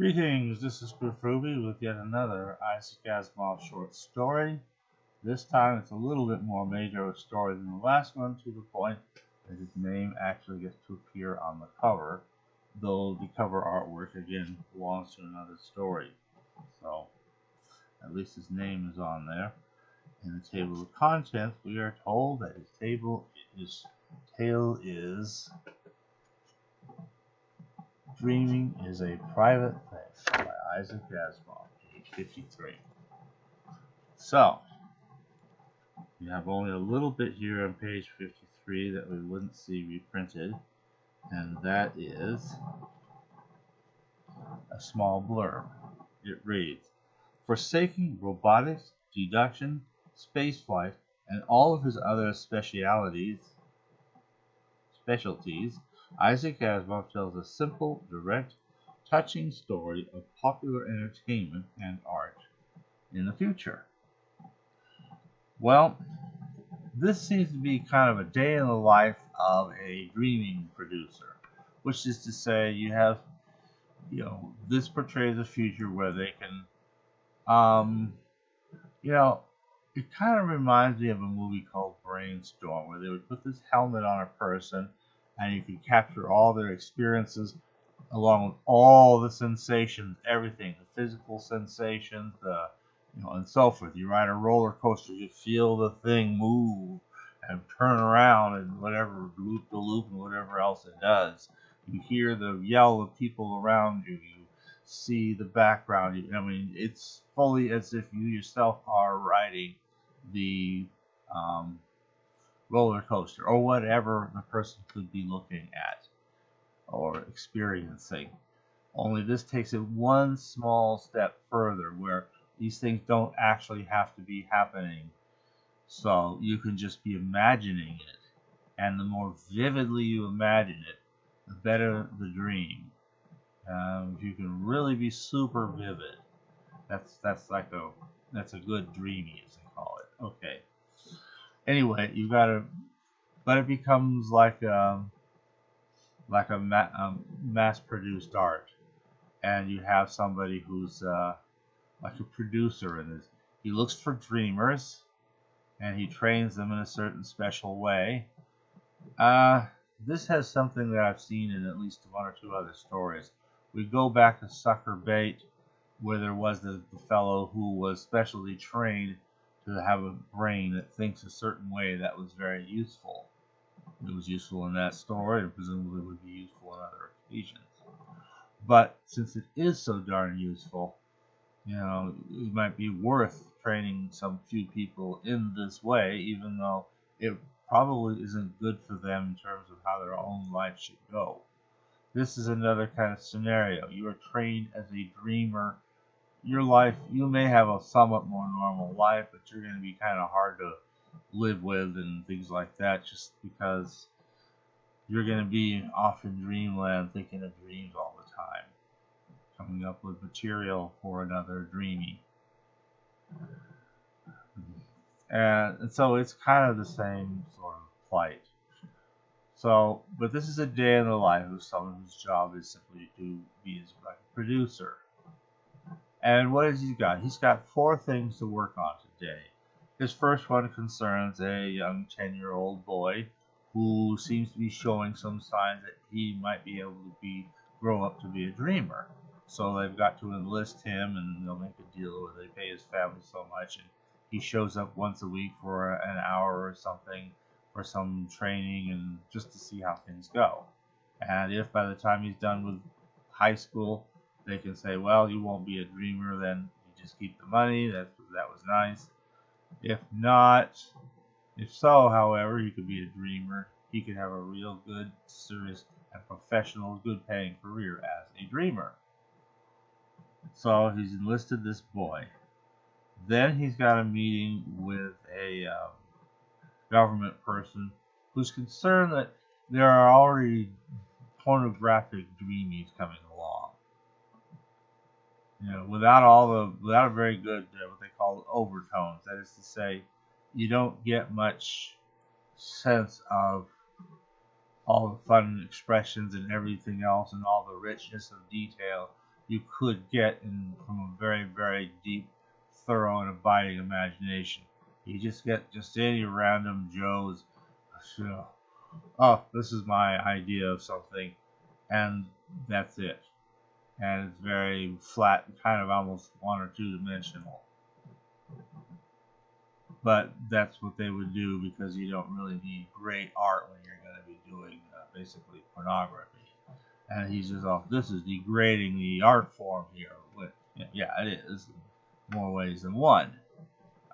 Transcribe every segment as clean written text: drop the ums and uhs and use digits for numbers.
Greetings, this is Ruby with yet another Isaac Asimov short story. This time it's a little bit more major a story than the last one, to the point that his name actually gets to appear on the cover, though the cover artwork again belongs to another story. So at least his name is on there. In the table of contents, we are told that his tale is Dreaming is a Private Thing by Isaac Asimov, page 53. So, we have only a little bit here on page 53 that we wouldn't see reprinted, and that is a small blurb. It reads, forsaking robotics, deduction, spaceflight, and all of his other specialties, Isaac Asimov tells a simple, direct, touching story of popular entertainment and art in the future. Well, this seems to be kind of a day in the life of a dreaming producer, which is to say you have, this portrays a future where they can, it kind of reminds me of a movie called Brainstorm, where they would put this helmet on a person and you could capture all their experiences along with all the sensations, everything, the physical sensations, and so forth. You ride a roller coaster, you feel the thing move and turn around and whatever, loop the loop and whatever else it does. You hear the yell of people around you. You see the background. It's fully as if you yourself are riding the roller coaster or whatever the person could be looking at or experiencing. Only this takes it one small step further, where these things don't actually have to be happening. So you can just be imagining it. And the more vividly you imagine it, the better the dream. If you can really be super vivid, that's a good dreamy, as they call it. Okay. Anyway, you've got to, but it becomes like a mass-produced art, and you have somebody who's like a producer in this. He looks for dreamers, and he trains them in a certain special way. This has something that I've seen in at least one or two other stories. We go back to Sucker Bait, where there was the fellow who was specially trained to have a brain that thinks a certain way that was very useful. It was useful in that story, and presumably would be useful in other occasions. But since it is so darn useful, it might be worth training some few people in this way, even though it probably isn't good for them in terms of how their own life should go. This is another kind of scenario. You are trained as a dreamer. Your life, you may have a somewhat more normal life, but you're going to be kind of hard to live with and things like that, just because you're going to be off in dreamland thinking of dreams all the time, coming up with material for another dreamy. And so it's kind of the same sort of plight. So, but this is a day in the life of someone whose job is simply to be like a producer. And what has he got? He's got 4 things to work on today. His first one concerns a young 10-year-old boy who seems to be showing some signs that he might be able to grow up to be a dreamer. So they've got to enlist him, and they'll make a deal where they pay his family so much, and he shows up once a week for an hour or something for some training and just to see how things go. And if by the time he's done with high school, they can say, well, you won't be a dreamer, then you just keep the money. That was nice. If so, however, he could be a dreamer. He could have a real good, serious, and professional, good-paying career as a dreamer. So he's enlisted this boy. Then he's got a meeting with a government person who's concerned that there are already pornographic dreamies coming along. Without a very good what they call overtones. That is to say, you don't get much sense of all the fun expressions and everything else and all the richness of detail you could get from a very, very deep, thorough, and abiding imagination. You just get just any random Joe's, you know, oh, this is my idea of something, and that's it. And it's very flat, kind of almost one or two dimensional. But that's what they would do because you don't really need great art when you're going to be doing basically pornography. And he's just off, this is degrading the art form here. But, yeah, it is in more ways than one.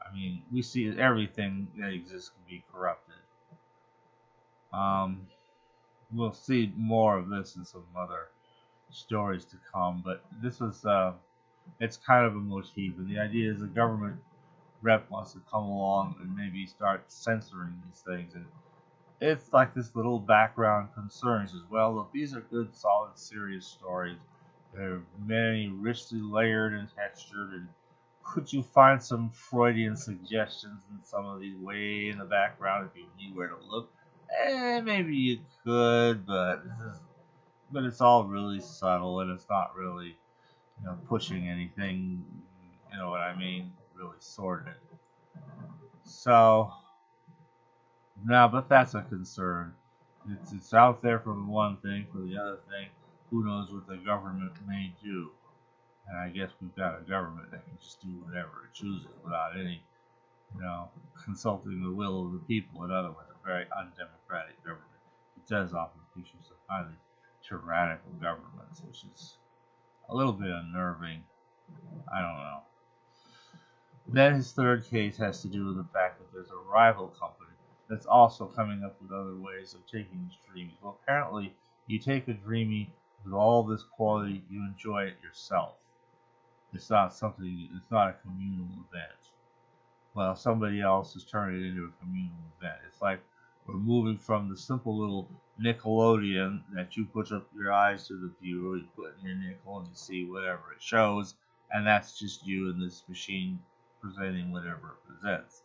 I mean, we see everything that exists can be corrupted. We'll see more of this in some other stories to come, but this was, it's kind of a motif, and the idea is the government rep wants to come along and maybe start censoring these things, and it's like this little background concerns as well. Look, these are good, solid, serious stories. They're many richly layered and textured, and could you find some Freudian suggestions in some of these way in the background if you knew where to look? Maybe you could, but it's all really subtle, and it's not really, pushing anything, you know what I mean, really sorted. So, now, but that's a concern. It's out there for the one thing, for the other thing, who knows what the government may do. And I guess we've got a government that can just do whatever it chooses without any, consulting the will of the people. In other words, a very undemocratic government. It does often feature some highly tyrannical governments, which is a little bit unnerving. I don't know. Then his third case has to do with the fact that there's a rival company that's also coming up with other ways of taking these dreamies. Well, apparently, you take a dreamy with all this quality, you enjoy it yourself. It's not a communal event. Well, somebody else has turned it into a communal event. It's like we're moving from the simple little Nickelodeon that you put up your eyes to the viewer, you put in your nickel and you see whatever it shows, and that's just you and this machine presenting whatever it presents.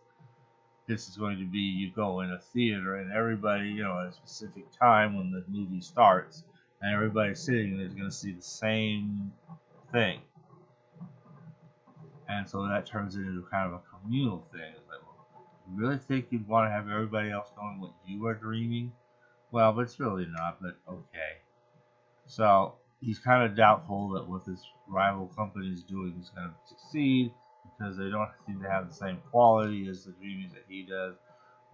This is going to be, you go in a theater and everybody, at a specific time when the movie starts, and everybody sitting there is going to see the same thing. And so that turns it into kind of a communal thing. It's like, well, you really think you'd want to have everybody else knowing what you are dreaming? Well, but it's really not, but okay. So he's kind of doubtful that what this rival company is doing is going to succeed because they don't seem to have the same quality as the dreamies that he does.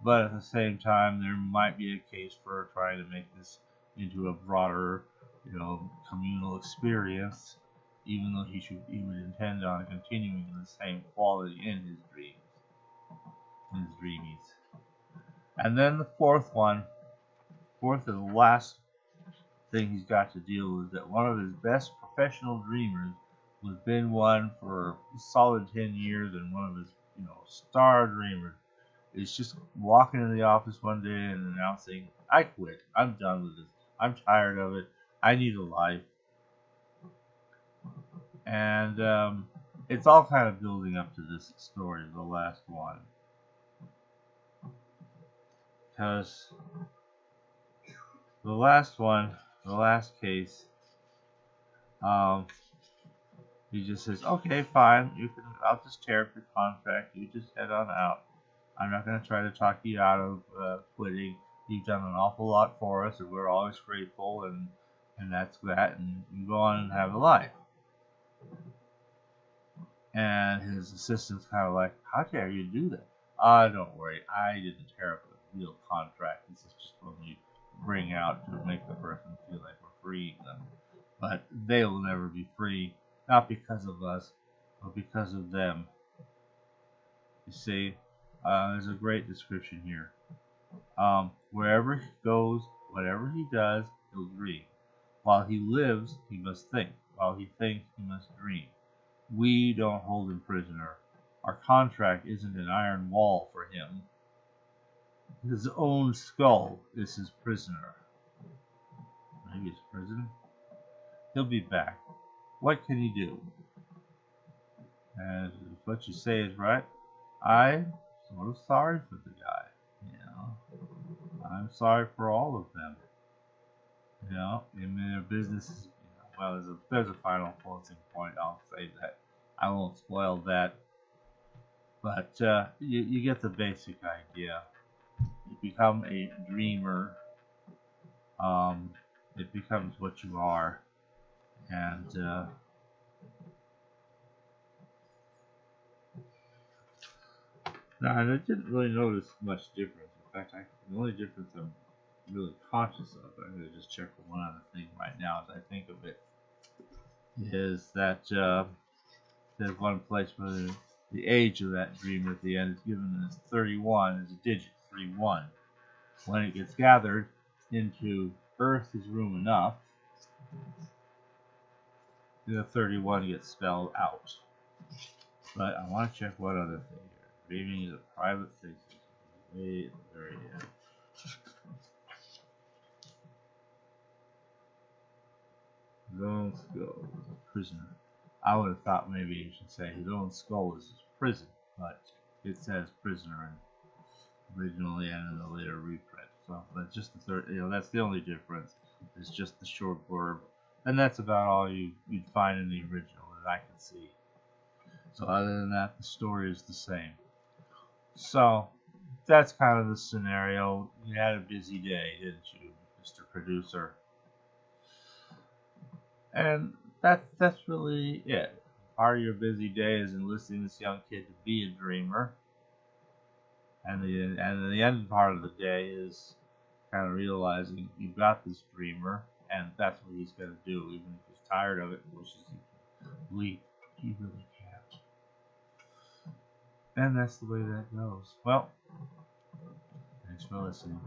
But at the same time, there might be a case for trying to make this into a broader, communal experience, even though he would intend on continuing the same quality in his dreamies. And then the fourth and the last thing he's got to deal with, that one of his best professional dreamers was been one for a solid 10 years, and one of his, star dreamers is just walking in the office one day and announcing, I quit. I'm done with this. I'm tired of it. I need a life. And it's all kind of building up to this story, the last one. Because the last case, he just says, okay, fine, I'll just tear up your contract, you just head on out. I'm not going to try to talk you out of quitting. You've done an awful lot for us, and we're always grateful, and that's that, and you go on and have a life. And his assistant's kind of like, how dare you do that? Don't worry, I didn't tear up the real contract. This is just what we bring out to make the person feel like we're freeing them. But they will never be free, not because of us, but because of them. You see, there's a great description here. Wherever he goes, whatever he does, he'll dream. While he lives, he must think. While he thinks, he must dream. We don't hold him prisoner. Our contract isn't an iron wall for him. His own skull is his prisoner. Maybe his prison? He'll be back. What can he do? And if what you say is right, I'm sort of sorry for the guy. I'm sorry for all of them. In their businesses, well, there's a final closing point. I'll say that. I won't spoil that, but you get the basic idea. You become a dreamer. Um, it becomes what you are, and no, and I didn't really notice much difference. In fact, the only difference I'm really conscious of, I'm going to just check one other thing right now as I think of it, is that there's one place where the age of that dreamer at the end is given as 31, as a digit, 31. When it gets gathered into Earth is room enough, the 31 gets spelled out. But I want to check one other thing here. Dreaming is a private thing. Way at the very end. His own skull is a prisoner. I would have thought maybe you should say his own skull is his prison, but it says prisoner originally and in the later reprint. So that's just the third. That's the only difference. It's just the short blurb, and that's about all you'd find in the original that I can see. So other than that, the story is the same. So that's kind of the scenario. You had a busy day, didn't you, Mr. Producer? And that's really it. Part of your busy day is enlisting this young kid to be a dreamer, and the end part of the day is kind of realizing you've got this dreamer, and that's what he's going to do, even if he's tired of it and wishes he could leave. He really can't. And that's the way that goes. Well, thanks for listening.